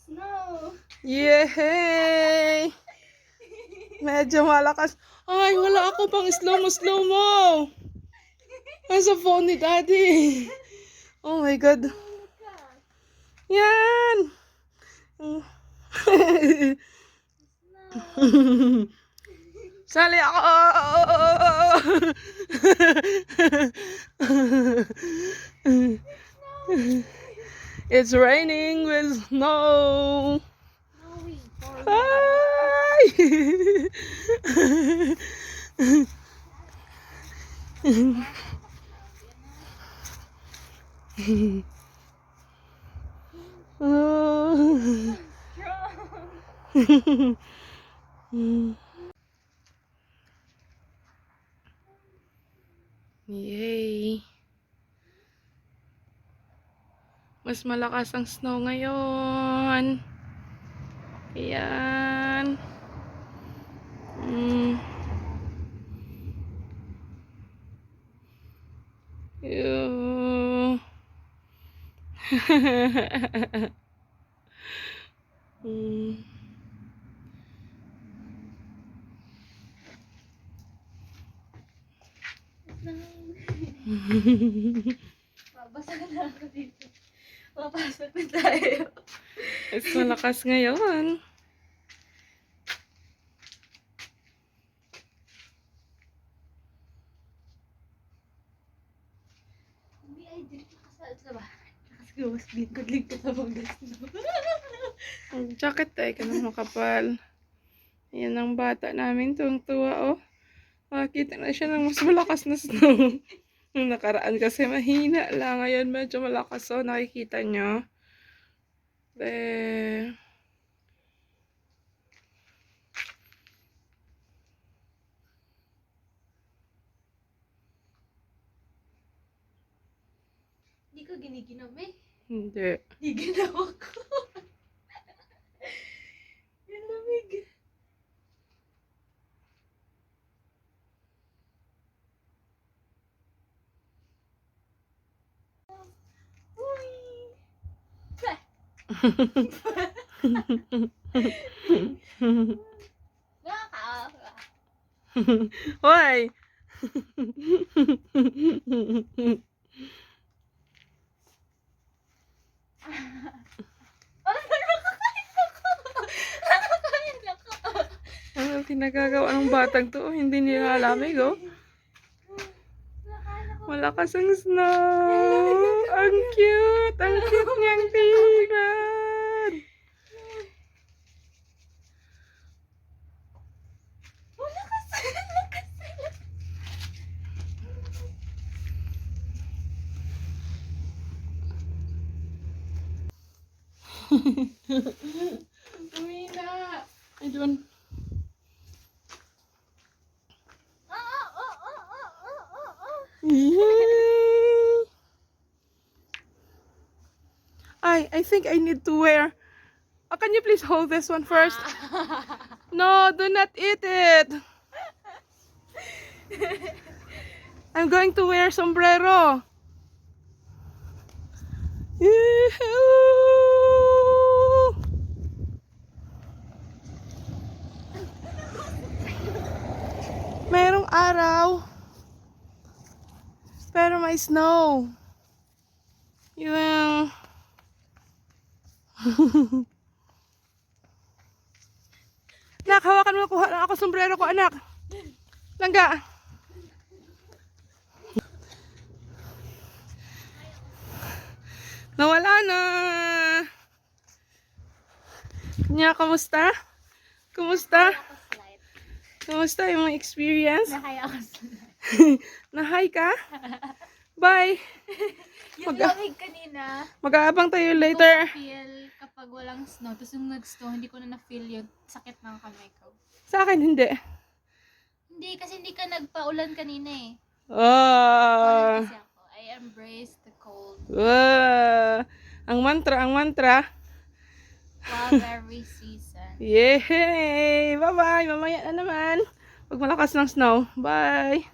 Snow! Yay! Medyo malakas. Ay, wala ako pang slow mo. Nasa phone ni Daddy. Oh my God. Yan! Sali ako! It's raining with snow. Hi! Yay! Mas malakas ang snow ngayon. Ayan. Ew. Babasa na ako dito. Papasok na tayo. Mas malakas ngayon. Hindi ay dito kasal sa bahay. Kasi gawas lingkod-lingkod sa mga snow. Ang jacket ay kanang makapal. Ayan ang bata namin, tuwang-tuwa oh. Makakita na siya ng mas malakas na snow. Nung nakaraan kasi mahina lang. Ngayon medyo malakas oh. Nakikita nyo. Hindi ko giniginom eh. Hindi. Giginawa ko. Yung lamig. Uy! Nakakaawa. Hoy! Ano pinagagawa ng batang to? Hindi nila alamig oh. Malakas ang snow. Ang cute. Ang cute niyang tingnan. Uwi na. I don't. Yay! I think I need to wear. Oh, can you please hold this one first? No, do not eat it. I'm going to wear sombrero. Yoo-hoo! Merong araw. Pero may snow. Yung... Anak, hawakan mo. Kuha lang ako sombrero ko, anak. Langga. Nawala na. Nya, kamusta? Kumusta? Kumusta yung mga experience? Nakaya ako sa Na-hi ka? Bye. yung lamig kanina. Mag-aabang tayo later. Feel kapag walang snow. Tapos yung nag-snow, hindi ko na na-feel yung sakit ng kamay ko. Sa akin, hindi. Hindi, kasi hindi ka nagpaulan kanina eh. Oh. Kasi ako, I embrace the cold. Ang mantra. Strawberry season. Yay! Bye-bye! Mamaya na naman. Pag malakas ng snow. Bye!